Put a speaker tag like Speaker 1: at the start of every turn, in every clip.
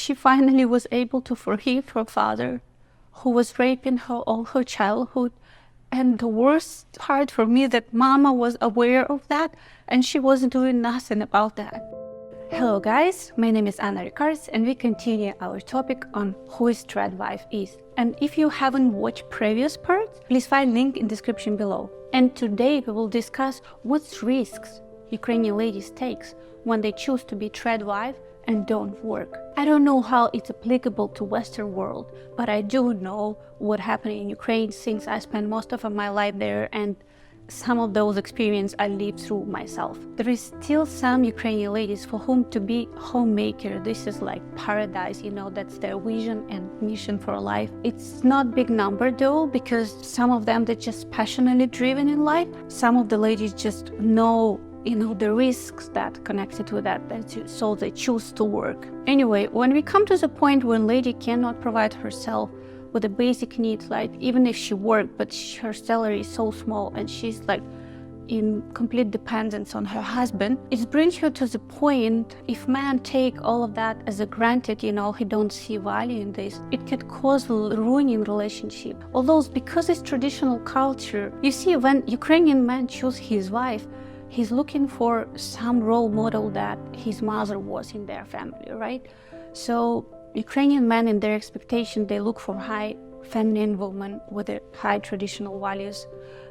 Speaker 1: she finally was able to forgive her father, who was raping her all her childhood. And the worst part for me that Mama was aware of that and she wasn't doing nothing about that. Hello guys, my name is Anna Ricards and we continue our topic on who is trad wife is. And if you haven't watched previous parts, please find link in description below. And today we will discuss what risks Ukrainian ladies takes when they choose to be trad wife and don't work. I don't know how it's applicable to Western world, but I do know what happened in Ukraine since I spent most of my life there, and some of those experiences I lived through myself. There is still some Ukrainian ladies for whom to be homemaker, this is like paradise, you know, that's their vision and mission for life. It's not big number though, because some of them they're just passionately driven in life. Some of the ladies just know, you know, the risks that connected to that, so they choose to work. Anyway, when we come to the point when lady cannot provide herself with the basic needs, like even if she worked, but her salary is so small and she's like in complete dependence on her husband, it brings her to the point, if men take all of that as a granted, you know, he don't see value in this, it could cause ruining relationship. Although because it's traditional culture, you see when Ukrainian man choose his wife, he's looking for some role model that his mother was in their family, right? So Ukrainian men in their expectation, they look for high feminine women with a high traditional values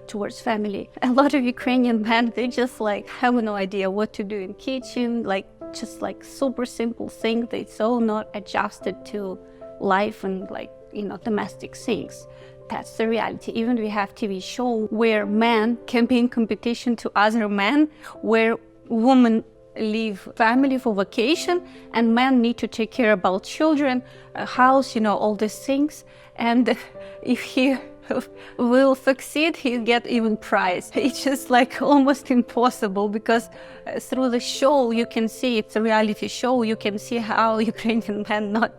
Speaker 1: towards family. A lot of Ukrainian men, they just like have no idea what to do in kitchen, like just like super simple things. They so not adjusted to life and like, you know, domestic things. That's the reality. Even we have TV show where men can be in competition to other men, where women leave family for vacation and men need to take care about children, a house, you know, all these things. And if he will succeed, he'll get even prize. It's just like almost impossible, because through the show you can see, it's a reality show, you can see how Ukrainian men not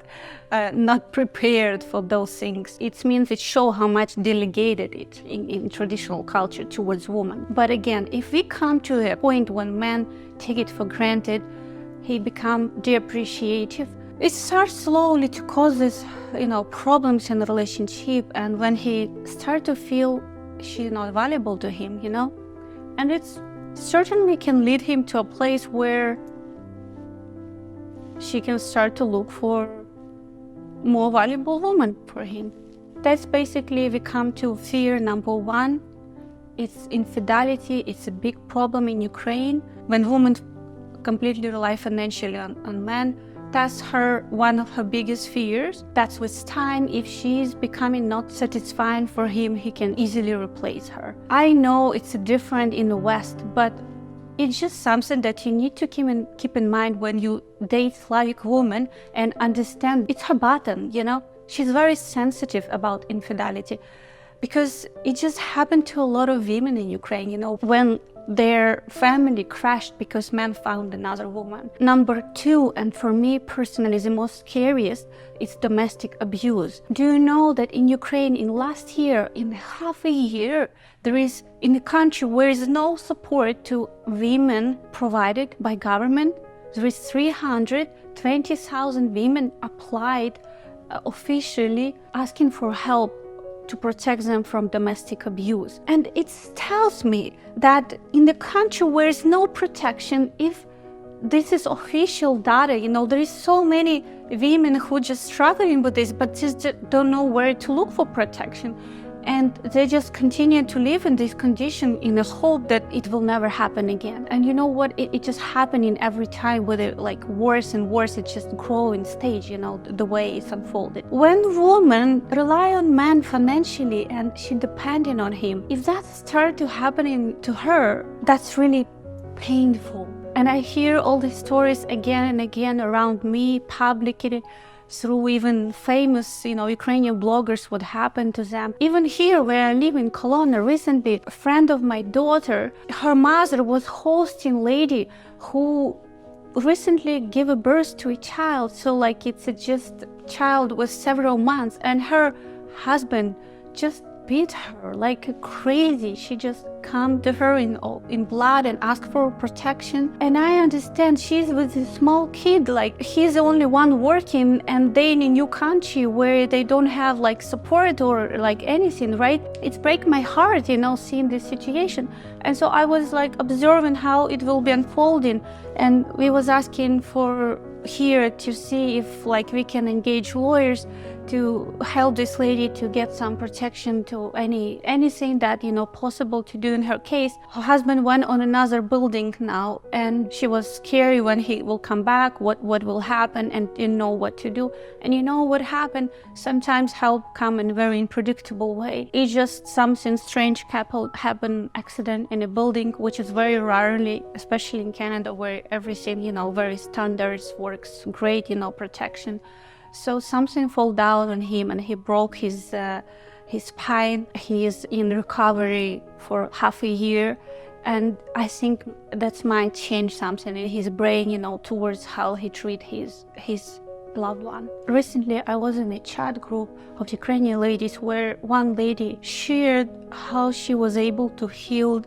Speaker 1: prepared for those things. It means it shows how much delegated it in traditional culture towards women. But again, if we come to a point when men take it for granted, he become depreciative, it starts slowly to cause this, you know, problems in the relationship. And when he start to feel she's not valuable to him, you know, and it's certainly can lead him to a place where she can start to look for more valuable woman for him. That's basically we come to fear number one. It's infidelity. It's a big problem in Ukraine. When women completely rely financially on men, that's one of her biggest fears. That's with time, if she's becoming not satisfying for him, he can easily replace her. I know it's different in the West, but it's just something that you need to keep in mind when you date Slavic woman and understand it's her button, you know? She's very sensitive about infidelity, because it just happened to a lot of women in Ukraine, you know, when their family crashed because men found another woman. Number two, and for me personally the most scariest, is domestic abuse. Do you know that in Ukraine in last year, in half a year, there is in a country where is no support to women provided by government, there is 320,000 women applied officially asking for help to protect them from domestic abuse. And it tells me that in the country where is no protection, if this is official data, you know, there is so many women who just struggling with this, but just don't know where to look for protection. And they just continue to live in this condition in the hope that it will never happen again. And you know what? It just happening every time with it, like worse and worse. It just growing stage, you know, the way it's unfolded. When women rely on man financially and she depending on him, if that start to happening to her, that's really painful. And I hear all these stories again and again around me, publicly, through even famous, you know, Ukrainian bloggers, what happened to them. Even here where I live in Cologne, recently, a friend of my daughter, her mother was hosting lady who recently gave a birth to a child. So like it's just child was several months, and her husband just beat her like crazy. She just come to her in blood and ask for protection. And I understand she's with a small kid, like he's the only one working, and they in a new country where they don't have like support or like anything, right? It breaks my heart, you know, seeing this situation. And so I was like observing how it will be unfolding, and we was asking for here to see if like we can engage lawyers to help this lady to get some protection to anything that, you know, possible to do in her case. Her husband went on another building now, and she was scary when he will come back, what will happen, and didn't know what to do. And you know what happened? Sometimes help come in a very unpredictable way. It's just something strange happen accident in a building, which is very rarely, especially in Canada, where everything, you know, very standards works great, you know, protection. So something fell down on him and he broke his spine. He is in recovery for half a year. And I think that might change something in his brain, you know, towards how he treats his loved one. Recently, I was in a chat group of Ukrainian ladies where one lady shared how she was able to heal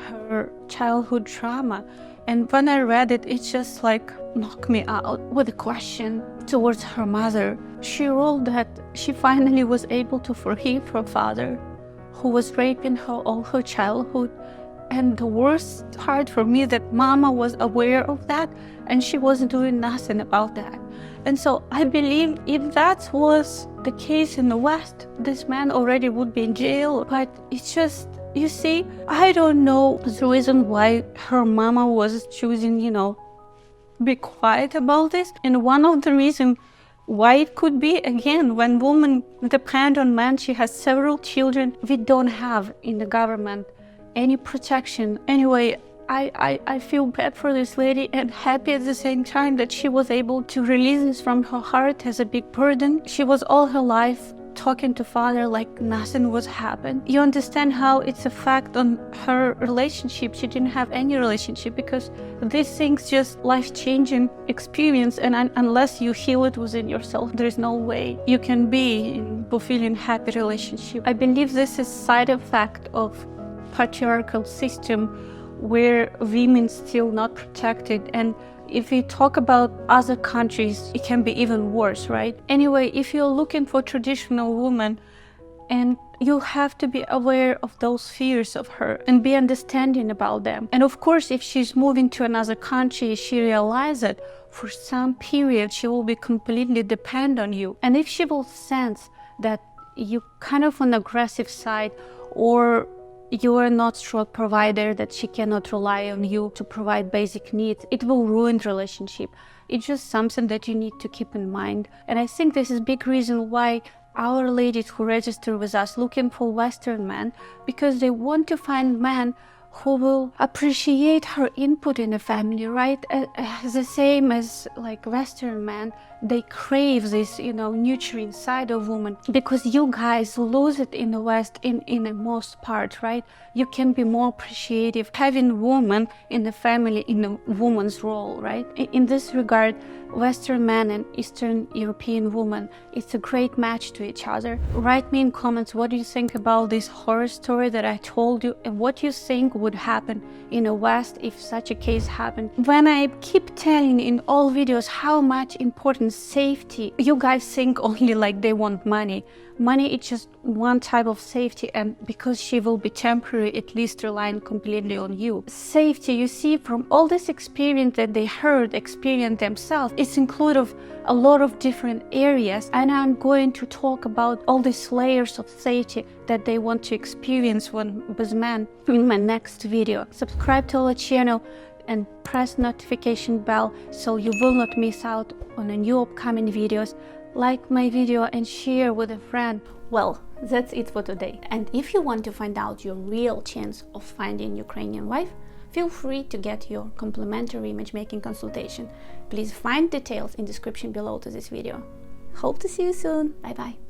Speaker 1: her childhood trauma. And when I read it, it just like knocked me out with a question towards her mother. She wrote that she finally was able to forgive her father, who was raping her all her childhood. And the worst part for me that mama was aware of that and she wasn't doing nothing about that. And so I believe if that was the case in the West, this man already would be in jail. But it's just, you see, I don't know the reason why her mama was choosing, you know, be quiet about this. And one of the reasons why it could be, again, when women depend on men, she has several children, we don't have in the government any protection. Anyway, I feel bad for this lady and happy at the same time that she was able to release this from her heart as a big burden. She was all her life talking to father like nothing was happened. You understand how it's a fact on her relationship. She didn't have any relationship because these things just life-changing experience, and unless you heal it within yourself, there is no way you can be in fulfilling happy relationship. I believe this is side effect of patriarchal system where women still not protected. And if we talk about other countries, it can be even worse, right? Anyway, if you're looking for traditional woman, and you have to be aware of those fears of her and be understanding about them. And of course, if she's moving to another country, she realizes that for some period, she will be completely dependent on you. And if she will sense that you kind of on the aggressive side, or you are not strong provider, that she cannot rely on you to provide basic needs, it will ruin the relationship. It's just something that you need to keep in mind. And I think this is a big reason why our ladies who register with us looking for Western men, because they want to find men who will appreciate her input in the family, right? The same as like Western men, they crave this, you know, nurturing side of woman, because you guys lose it in the West in the most part, right? You can be more appreciative having woman in the family in a woman's role, right? In this regard, Western man and Eastern European woman, it's a great match to each other. Write me in comments what do you think about this horror story that I told you, and what you think would happen in the West if such a case happened. When I keep telling in all videos how much important safety, you guys think only like they want money. Money is just one type of safety, and because she will be temporary, at least relying completely on you. Safety, you see, from all this experience that they experience themselves, it's included a lot of different areas, and I'm going to talk about all these layers of safety that they want to experience with men in my next video. Subscribe to our channel and press notification bell so you will not miss out on the new upcoming videos. Like my video and share with a friend. Well, that's it for today. And if you want to find out your real chance of finding Ukrainian wife, feel free to get your complimentary matchmaking consultation. Please find details in description below to this video. Hope to see you soon. Bye bye.